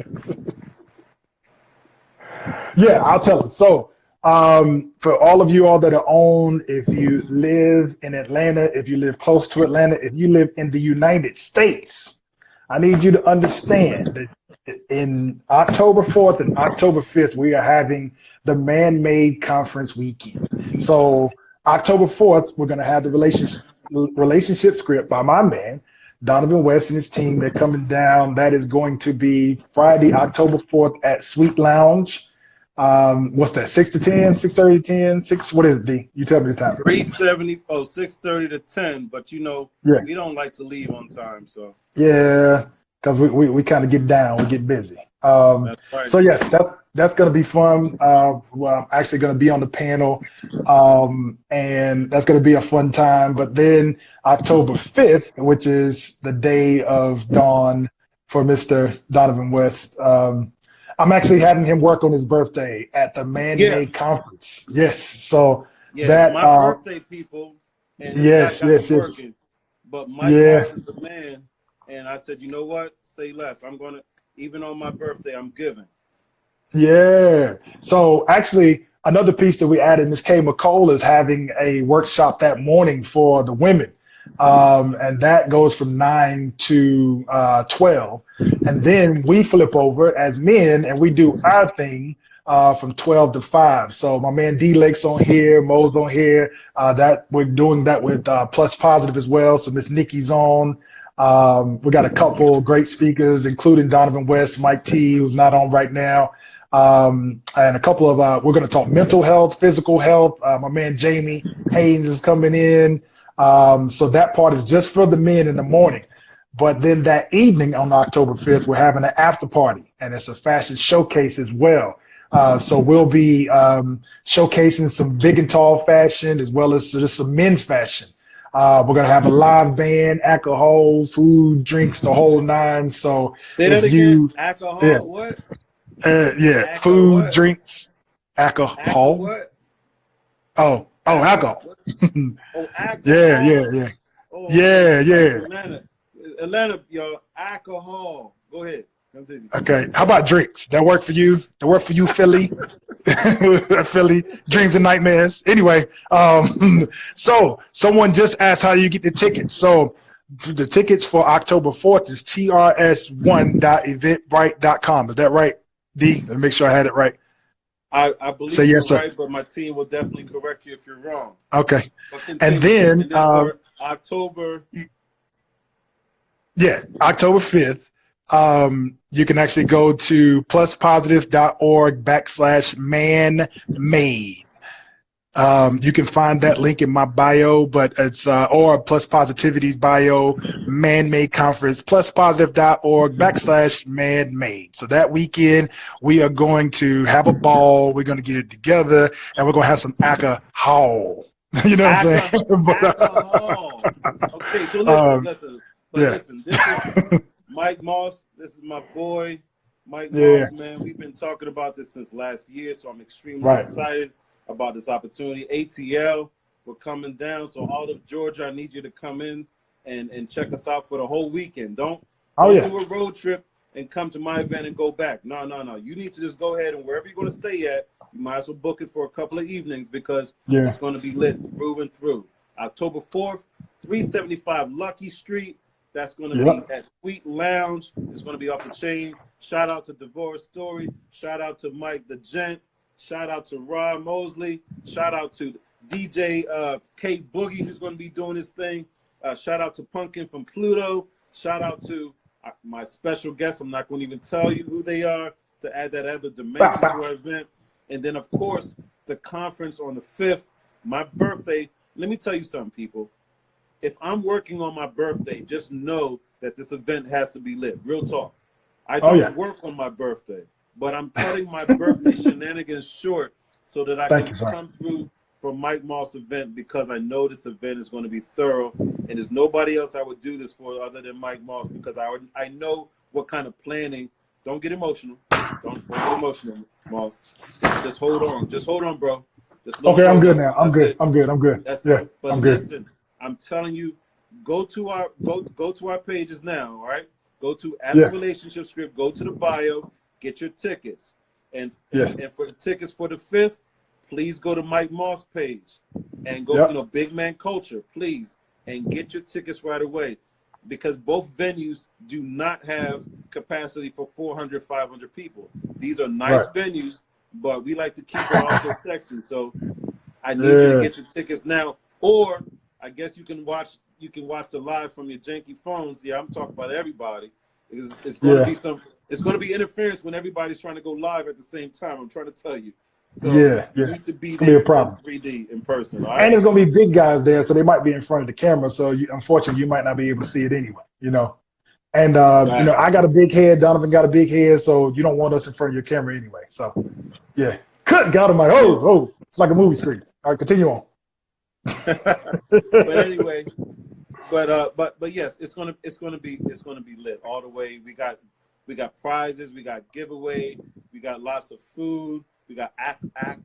No. Yeah, I'll tell them. So, for all of you all that are on, if you live in Atlanta, if you live close to Atlanta, if you live in the United States, I need you to understand that in October 4th and October 5th, we are having the Man-Made Conference weekend. So, October 4th, we're going to have the relationship script by my man, Donovan West and his team. They're coming down. That is going to be Friday, October 4th at Sweet Lounge. What's that? 6 to 10, 6:30 to 10, 6. What is it, D? You tell me the time. 370, 6:30 to 10, but you know, Yeah. we don't like to leave on time, so Yeah. Because we kind of get down, we get busy. that's right. So yes, that's going to be fun. Well, I'm actually going to be on the panel, and that's going to be a fun time. But then October 5th, which is the day of dawn for Mr. Donovan West, I'm actually having him work on his birthday at the Yeah, Man-Made Conference. Yes, so yeah, it's that my birthday, people, and this guy yes, got me yes, yes, working. But Mike yeah. Moss is the man, and I said, you know what? Say less. I'm gonna, even on my birthday, I'm giving. Yeah. So actually, another piece that we added, Ms. K. McCall is having a workshop that morning for the women. And that goes from 9 to 12. And then we flip over as men and we do our thing from 12 to 5. So my man D Lake's on here, Mo's on here. That we're doing that with Plus Positive as well. So Miss Nikki's on. We got a couple great speakers, including Donovan West, Mike T, who's not on right now. And a couple of we're going to talk mental health, physical health. My man Jamie Haynes is coming in. So that part is just for the men in the morning. But then that evening on October 5th, we're having an after party, and it's a fashion showcase as well. So we'll be showcasing some big and tall fashion as well as just some men's fashion. We're going to have a live band, alcohol, food, drinks, the whole nine. So Say that if again. you, yeah, Alcohol. What? food, What? drinks, alcohol. What? Alcohol. What? Oh, Yeah, yeah, alcohol. yeah, Oh, okay. yeah, I'm sorry. yeah. Atlanta, y'all. Alcohol. Go ahead. Continue. Okay. How about drinks? That work for you? That work for you, Philly? Philly dreams and nightmares. Anyway, so someone just asked how you get the tickets. So the tickets for October 4th is trs1.eventbrite.com. Is that right, D? Let me make sure I had it right. I Say believe yes, you're sir. right, but my team will definitely correct you if you're wrong. Okay. But And continue. then, And then for October, Yeah, October 5th. You can actually go to pluspositive.org/man-made. You can find that link in my bio, but it's or Plus Positivity's bio, man-made conference, pluspositive.org/man-made. So that weekend we are going to have a ball. We're going to get it together, and we're going to have some alcohol. You know what I'm saying? Alcohol. Okay, so listen. But yeah. listen, this is Mike Moss. This is my boy, Mike Yeah. Moss, man. We've been talking about this since last year, so I'm extremely Right. excited about this opportunity. ATL, we're coming down. So all of Georgia, I need you to come in and check us out for the whole weekend. Don't do a road trip and come to my event and go back. No. You need to just go ahead and wherever you're going to stay at, you might as well book it for a couple of evenings because it's going to be lit through and through. October 4th, 375 Lucky Street. That's going to be at Sweet Lounge. It's going to be off the chain. Shout out to Divorce Story. Shout out to Mike the Gent. Shout out to Rod Mosley. Shout out to DJ K Boogie, who's going to be doing his thing. Shout out to Pumpkin from Pluto. Shout out to my special guests. I'm not going to even tell you who they are to add that other dimension to our event. And then, of course, the conference on the 5th. My birthday. Let me tell you something, people. If I'm working on my birthday, just know that this event has to be lit. Real talk. I don't work on my birthday. But I'm cutting my birthday shenanigans short so that I can come through for Mike Moss' event because I know this event is going to be thorough, and there's nobody else I would do this for other than Mike Moss because I know what kind of planning. Don't get emotional. Don't get emotional, Moss. Just hold on. Just hold on, bro. Okay, I'm good now. I'm good. That's yeah, it. But I'm listen, good. I'm telling you, go to our pages now. All right, go to the relationship script. Go to the bio. Get your tickets, and for the tickets for the 5th, please go to Mike Moss page and go, Big Man Culture, please, and get your tickets right away, because both venues do not have capacity for 400, 500 people. These are nice venues, but we like to keep it also sexy. So I need you to get your tickets now, or I guess you can watch the live from your janky phones. Yeah, I'm talking about everybody. It's going to be it's going to be interference when everybody's trying to go live at the same time. I'm trying to tell you. So you need to be there in 3D in person. All right? And there's going to be big guys there, so they might be in front of the camera. So unfortunately, you might not be able to see it anyway. And I got a big head. Donovan got a big head, so you don't want us in front of your camera anyway. So cut. Got him like it's like a movie screen. All right, continue on. But anyway. But yes, it's gonna be lit all the way. We got prizes, we got giveaway, we got lots of food, we got alcohol,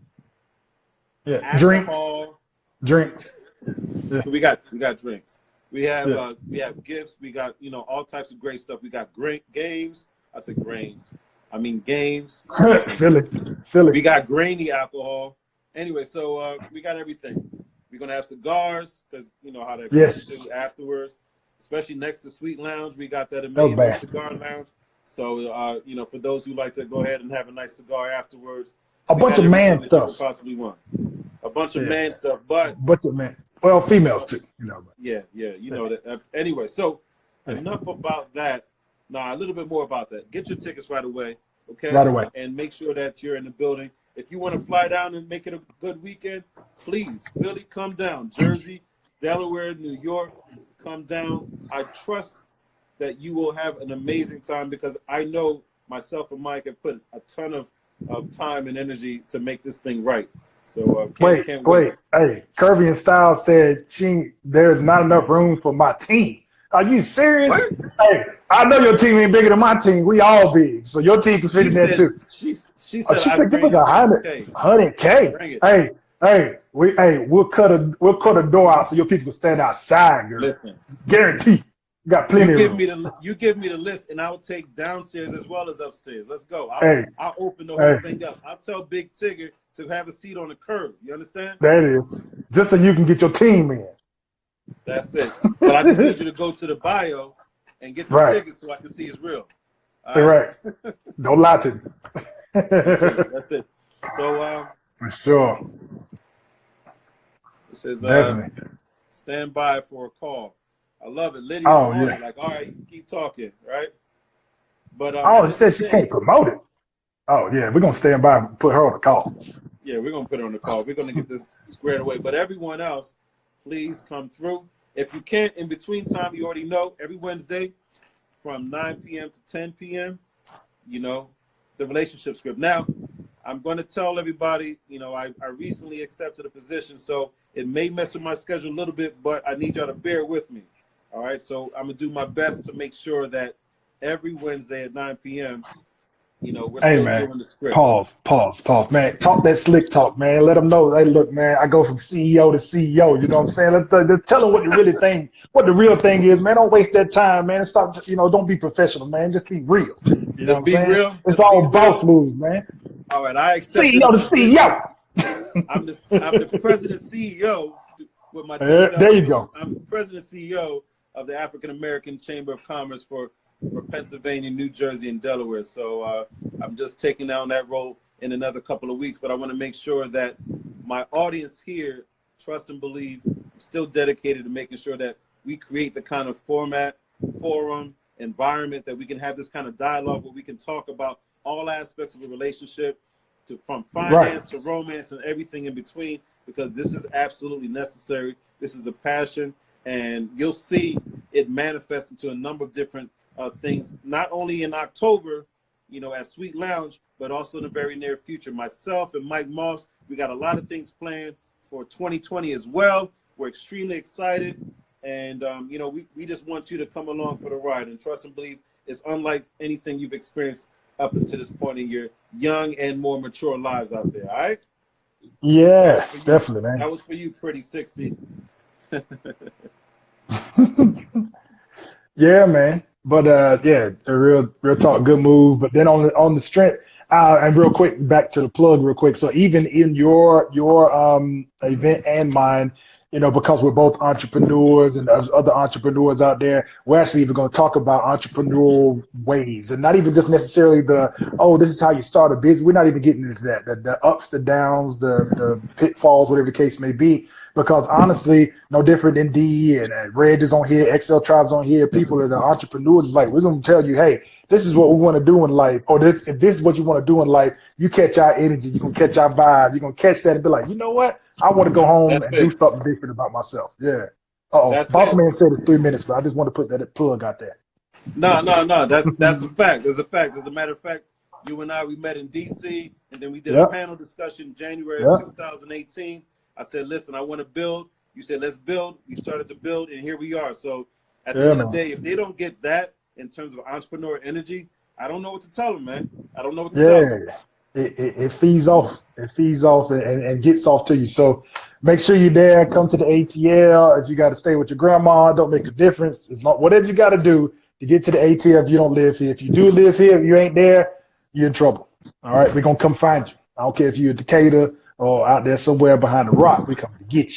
drinks. Yeah. We got drinks. We have gifts. We got all types of great stuff. We got great games. I said grains. I mean games. Philly. We got grainy alcohol. Anyway, so we got everything. We're gonna have cigars because you know how that goes afterwards. Especially next to Sweet Lounge, we got that amazing cigar lounge. So for those who like to go ahead and have a nice cigar afterwards, a bunch of man stuff. Possibly want a bunch of man stuff, but well, females too. Yeah. You know that. Anyway, so enough about that. Now a little bit more about that. Get your tickets right away, okay? Right away, and make sure that you're in the building. If you want to fly down and make it a good weekend, please, Philly, come down. Jersey, Delaware, New York, come down. I trust that you will have an amazing time because I know myself and Mike have put a ton of time and energy to make this thing right. So can't wait. Hey, Curvy and Styles said there's not enough room for my team. Are you serious? What? Hey, I know your team ain't bigger than my team. We all big, so your team can fit in there too. She said, she picked up 100K. Hey, we'll cut a door out so your people can stand outside, girl. Listen, guarantee. You got plenty. You give me the list, and I'll take downstairs as well as upstairs. Let's go. I'll open the whole thing up. I'll tell Big Tigger to have a seat on the curb. You understand? That is just so you can get your team in. That's it. But I just need you to go to the bio and get the tickets so I can see it's real. All right. Don't lie to me. That's it. So for sure. It says definitely stand by for a call. I love it. Lydia's Oh on yeah. it. Like, all right, keep talking, right? But Oh, at it the end of said the she day, can't promote it. Oh yeah, we're gonna stand by and put her on the call. yeah, we're gonna put her on the call. We're gonna get this squared away. But everyone else, please come through. If you can't, in between time, you already know every Wednesday from 9 p.m. to 10 p.m. You know, the relationship script. Now, I'm going to tell everybody, you know, I recently accepted a position, so it may mess with my schedule a little bit, but I need y'all to bear with me. All right, so I'm gonna do my best to make sure that every Wednesday at 9 p.m. You know, we're Hey still man, doing the script. pause, man. Talk that slick talk, man. Let them know. Hey, look, man, I go from CEO to CEO. You know what I'm saying? Let's tell them what the really thing, what the real thing is, man. Don't waste that time, man. Stop, you know, don't be professional, man. Just be real. You know what Just I'm be saying? real. It's Just be all boss real. moves, man. All right, I accepted a CEO to position. CEO. I'm the president CEO with my There you go. I'm the president CEO of the African American Chamber of Commerce for Pennsylvania, New Jersey, and Delaware. So I'm just taking down that role in another couple of weeks. But I want to make sure that my audience here trust and believe. I'm still dedicated to making sure that we create the kind of format, forum, environment that we can have this kind of dialogue where we can talk about all aspects of a relationship, from finance to romance and everything in between, because this is absolutely necessary. This is a passion, and you'll see it manifest into a number of different things, not only in October, you know, at Sweet Lounge, but also in the very near future. Myself and Mike Moss, we got a lot of things planned for 2020 as well. We're extremely excited, and you know, we just want you to come along for the ride, and trust and believe it's unlike anything you've experienced up until this point in your young and more mature lives out there. All right? Yeah, definitely, man. That was for you, pretty 60. Yeah, man. But yeah, a real talk, good move. But then on the strength, and real quick, back to the plug, real quick. So even in your event and mine, you know, because we're both entrepreneurs and there's other entrepreneurs out there, we're actually even going to talk about entrepreneurial ways, and not even just necessarily this is how you start a business. We're not even getting into that, the ups, the downs, the pitfalls, whatever the case may be. Because honestly, no different than D and Reg is on here, XL Tribes on here, people that are entrepreneurs is like, we're going to tell you, hey, this is what we want to do in life, or if this is what you want to do in life, you catch our energy, you're going to catch our vibe, you're going to catch that and be like, you know what? I want to go home That's and do it. something different about myself. Yeah. That's Boss it. Man said it's 3 minutes, but I just want to put that plug out there. No. That's a fact. There's a fact. As a matter of fact, you and I, we met in D.C., and then we did a Yep. panel discussion January of Yep. 2018. I said, listen, I want to build. You said, let's build. We started to build, and here we are. So at the Yeah, end of the man. day, if they don't get that in terms of entrepreneur energy, I don't know what to tell them, man. I don't know what to tell them. Yeah. It feeds off. It feeds off and gets off to you. So make sure you're there. Come to the ATL. If you got to stay with your grandma, don't make a difference. It's not whatever you got to do to get to the ATL if you don't live here. If you do live here, if you ain't there, you're in trouble. All right, we're gonna come find you. I don't care if you're in Decatur or out there somewhere behind a rock. We coming to get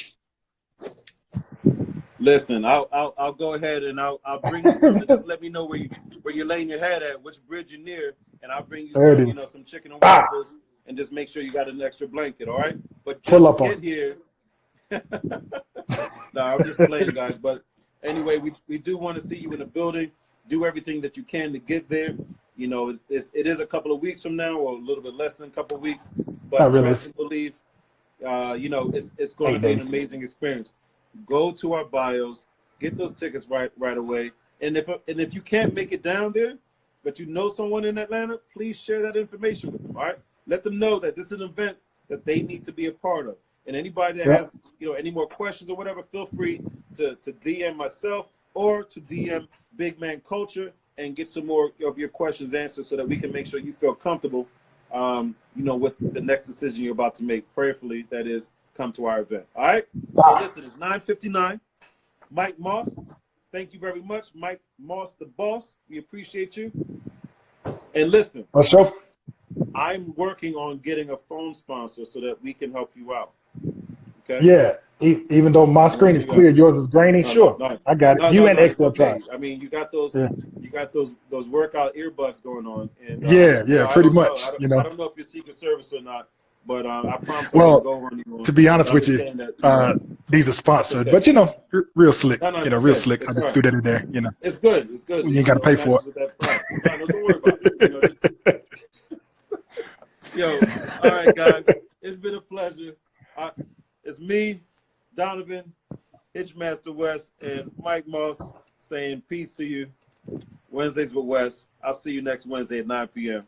Listen, I'll go ahead and I'll bring you something. Just let me know where you're laying your head at, which bridge you're near, and I'll bring you there it some, is. some chicken and Ah, waffles, and just make sure you got an extra blanket, all right? But pull just up on get here. No, I'm just playing, guys. But anyway, we do want to see you in the building. Do everything that you can to get there. You know, it is a couple of weeks from now, or a little bit less than a couple of weeks. not But really. trust and believe, you know, it's going to 8 be an days. amazing experience. Go to our bios, get those tickets right away. And if you can't make it down there, but you know someone in Atlanta, please share that information with them. All right, let them know that this is an event that they need to be a part of. And anybody that Yep. has any more questions or whatever, feel free to DM myself or to DM Big Man Culture and get some more of your questions answered so that we can make sure you feel comfortable, with the next decision you're about to make. Prayerfully, that is, come to our event. All right. So listen, it's 9:59. Mike Moss, thank you very much. Mike Moss, the boss. We appreciate you. And listen, What's up? I'm working on getting a phone sponsor so that we can help you out. Okay. Yeah. Even though my screen is clear, yours is grainy. Sure, I got it. You and It's XL okay. Tribes. I mean, you got those Yeah. those workout earbuds going on, and Yeah. I Pretty don't know. much. I don't know if you're Secret Service or not, But I promise I won't Well, go over anymore. to be honest But I'm with just you, saying that, these are it's sponsored, okay. but real slick. No, it's Real okay. slick. I It's all just right. threw that in there. It's good. It's good. You ain't got to pay It for matches with that price. No, don't worry about it. Yo, all right, guys. It's been a pleasure. It's me, Donovan, Hitchmaster West, and Mike Moss saying peace to you. Wednesdays with Wes. I'll see you next Wednesday at 9 p.m.